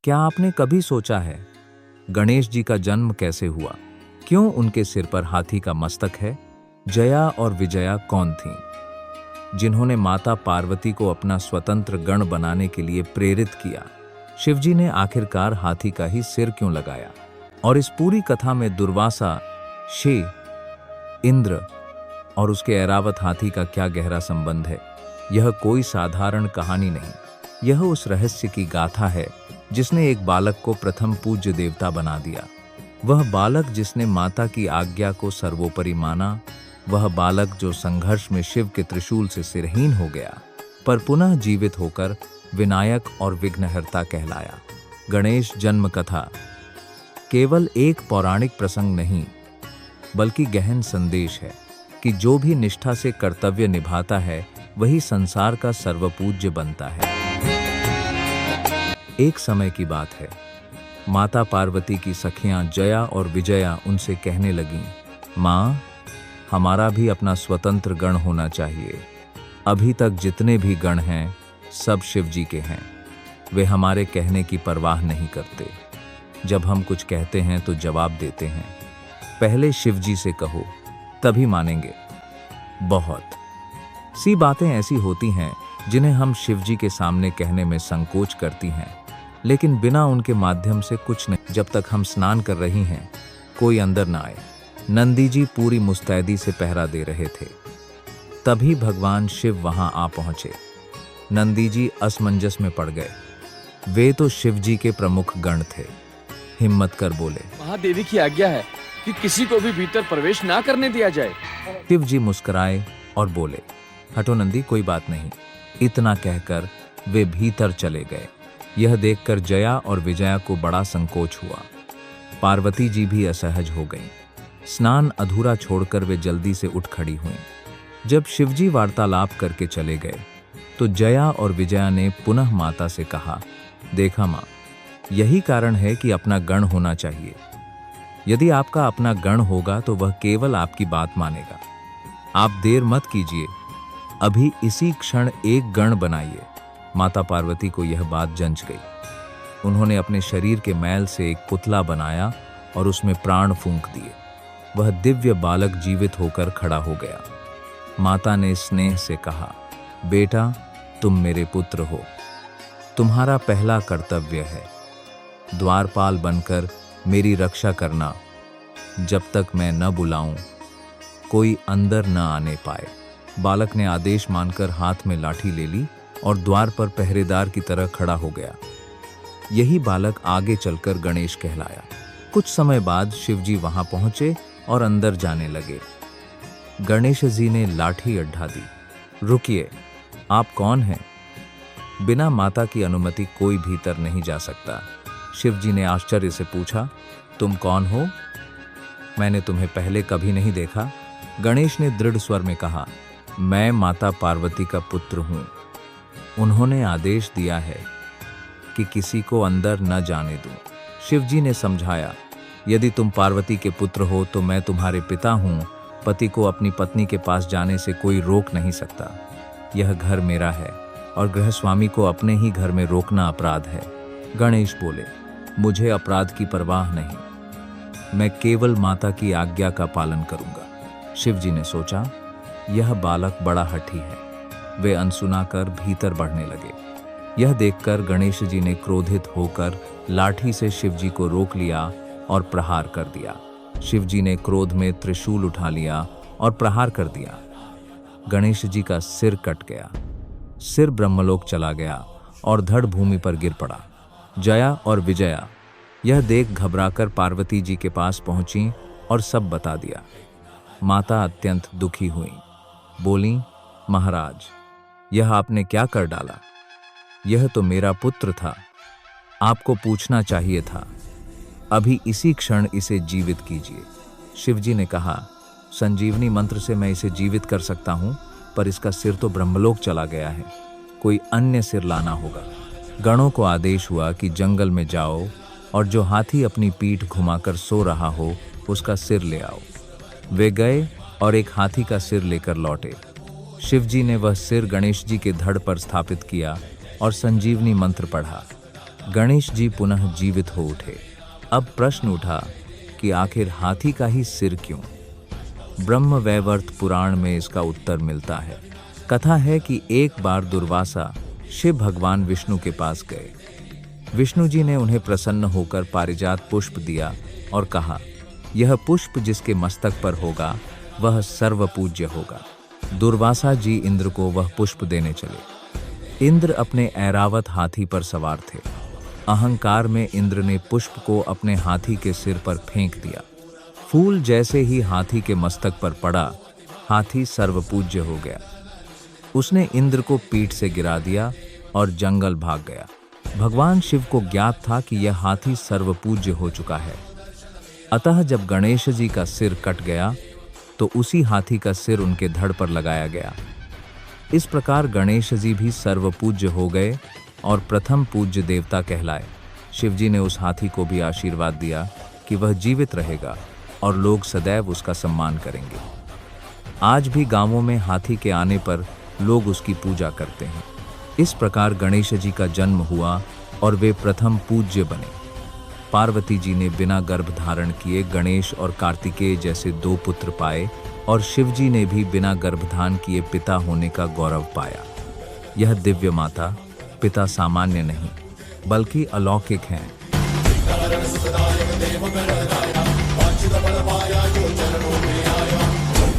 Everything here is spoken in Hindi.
क्या आपने कभी सोचा है गणेश जी का जन्म कैसे हुआ? क्यों उनके सिर पर हाथी का मस्तक है? जया और विजया कौन थीं, जिन्होंने माता पार्वती को अपना स्वतंत्र गण बनाने के लिए प्रेरित किया? शिवजी ने आखिरकार हाथी का ही सिर क्यों लगाया? और इस पूरी कथा में दुर्वासा, शेर, इंद्र और उसके ऐरावत हाथी का क्या गहरा संबंध है? यह कोई साधारण कहानी नहीं, यह उस रहस्य की गाथा है जिसने एक बालक को प्रथम पूज्य देवता बना दिया। वह बालक जिसने माता की आज्ञा को सर्वोपरि माना, वह बालक जो संघर्ष में शिव के त्रिशूल से सिरहीन हो गया पर पुनः जीवित होकर विनायक और विघ्नहर्ता कहलाया। गणेश जन्म कथा केवल एक पौराणिक प्रसंग नहीं, बल्कि गहन संदेश है कि जो भी निष्ठा से कर्तव्य निभाता है वही संसार का सर्वपूज्य बनता है। एक समय की बात है, माता पार्वती की सखियां जया और विजया उनसे कहने लगीं, माँ, हमारा भी अपना स्वतंत्र गण होना चाहिए। अभी तक जितने भी गण हैं सब शिव जी के हैं। वे हमारे कहने की परवाह नहीं करते। जब हम कुछ कहते हैं तो जवाब देते हैं, पहले शिव जी से कहो तभी मानेंगे। बहुत सी बातें ऐसी होती हैं जिन्हें हम शिव जी के सामने कहने में संकोच करती हैं, लेकिन बिना उनके माध्यम से कुछ नहीं। जब तक हम स्नान कर रही हैं कोई अंदर ना आए। नंदी जी पूरी मुस्तैदी से पहरा दे रहे थे। तभी भगवान शिव वहां आ पहुंचे। नंदी जी असमंजस में पड़ गए। वे तो शिव जी के प्रमुख गण थे। हिम्मत कर बोले, महादेवी की आज्ञा है कि किसी को भी भीतर प्रवेश ना करने दिया जाए। शिव जी मुस्कुराए और बोले, हटो नंदी, कोई बात नहीं। इतना कहकर वे भीतर चले गए। यह देखकर जया और विजया को बड़ा संकोच हुआ। पार्वती जी भी असहज हो गईं। स्नान अधूरा छोड़कर वे जल्दी से उठ खड़ी हुईं। जब शिवजी वार्तालाप करके चले गए तो जया और विजया ने पुनः माता से कहा, देखा माँ, यही कारण है कि अपना गण होना चाहिए। यदि आपका अपना गण होगा तो वह केवल आपकी बात मानेगा। आप देर मत कीजिए, अभी इसी क्षण एक गण बनाइए। माता पार्वती को यह बात जंच गई। उन्होंने अपने शरीर के मैल से एक पुतला बनाया और उसमें प्राण फूंक दिए। वह दिव्य बालक जीवित होकर खड़ा हो गया। माता ने स्नेह से कहा, बेटा, तुम मेरे पुत्र हो। तुम्हारा पहला कर्तव्य है द्वारपाल बनकर मेरी रक्षा करना। जब तक मैं न बुलाऊं कोई अंदर न आने पाए। बालक ने आदेश मानकर हाथ में लाठी ले ली और द्वार पर पहरेदार की तरह खड़ा हो गया। यही बालक आगे चलकर गणेश कहलाया। कुछ समय बाद शिवजी वहां पहुंचे और अंदर जाने लगे। गणेश जी ने लाठी अड्डा दी। रुकिए, आप कौन हैं? बिना माता की अनुमति कोई भीतर नहीं जा सकता। शिवजी ने आश्चर्य से पूछा, तुम कौन हो? मैंने तुम्हें पहले कभी नहीं देखा। गणेश ने दृढ़ स्वर में कहा, मैं माता पार्वती का पुत्र हूं। उन्होंने आदेश दिया है कि किसी को अंदर न जाने दूं। शिवजी ने समझाया, यदि तुम पार्वती के पुत्र हो तो मैं तुम्हारे पिता हूं। पति को अपनी पत्नी के पास जाने से कोई रोक नहीं सकता। यह घर मेरा है और गृहस्वामी को अपने ही घर में रोकना अपराध है। गणेश बोले, मुझे अपराध की परवाह नहीं, मैं केवल माता की आज्ञा का पालन करूंगा। शिवजी ने सोचा, यह बालक बड़ा हठी है। वे अनसुना कर भीतर बढ़ने लगे। यह देखकर गणेश जी ने क्रोधित होकर लाठी से शिवजी को रोक लिया और प्रहार कर दिया। शिवजी ने क्रोध में त्रिशूल उठा लिया और प्रहार कर दिया। गणेश जी का सिर कट गया। सिर ब्रह्मलोक चला गया और धड़ भूमि पर गिर पड़ा। जया और विजया यह देख घबराकर पार्वती जी के पास पहुंची और सब बता दिया। माता अत्यंत दुखी हुई। बोली, महाराज, यह आपने क्या कर डाला? यह तो मेरा पुत्र था, आपको पूछना चाहिए था। अभी इसी क्षण इसे जीवित कीजिए। शिवजी ने कहा, संजीवनी मंत्र से मैं इसे जीवित कर सकता हूं, पर इसका सिर तो ब्रह्मलोक चला गया है। कोई अन्य सिर लाना होगा। गणों को आदेश हुआ कि जंगल में जाओ और जो हाथी अपनी पीठ घुमाकर सो रहा हो उसका सिर ले आओ। वे गए और एक हाथी का सिर लेकर लौटे। शिवजी ने वह सिर गणेश जी के धड़ पर स्थापित किया और संजीवनी मंत्र पढ़ा। गणेश जी पुनः जीवित हो उठे। अब प्रश्न उठा कि आखिर हाथी का ही सिर क्यों? ब्रह्मवैवर्त पुराण में इसका उत्तर मिलता है। कथा है कि एक बार दुर्वासा शिव भगवान विष्णु के पास गए। विष्णु जी ने उन्हें प्रसन्न होकर पारिजात पुष्प दिया और कहा, यह पुष्प जिसके मस्तक पर होगा वह सर्वपूज्य होगा। दुर्वासा जी इंद्र को वह पुष्प देने चले। इंद्र अपने ऐरावत हाथी पर सवार थे। अहंकार में इंद्र ने पुष्प को अपने हाथी के सिर पर फेंक दिया। फूल जैसे ही हाथी के मस्तक पर पड़ा, हाथी सर्वपूज्य हो गया। उसने इंद्र को पीठ से गिरा दिया और जंगल भाग गया। भगवान शिव को ज्ञात था कि यह हाथी सर्वपूज्य हो चुका है। अतः जब गणेश जी का सिर कट गया तो उसी हाथी का सिर उनके धड़ पर लगाया गया। इस प्रकार गणेश जी भी सर्वपूज्य हो गए और प्रथम पूज्य देवता कहलाए। शिवजी ने उस हाथी को भी आशीर्वाद दिया कि वह जीवित रहेगा और लोग सदैव उसका सम्मान करेंगे। आज भी गांवों में हाथी के आने पर लोग उसकी पूजा करते हैं। इस प्रकार गणेश जी का जन्म हुआ और वे प्रथम पूज्य बने। पार्वती जी ने बिना गर्भ धारण किए गणेश और कार्तिकेय जैसे 2 पुत्र पाए और शिवजी ने भी बिना गर्भधान किए पिता होने का गौरव पाया। यह दिव्य माता पिता सामान्य नहीं बल्कि अलौकिक हैं।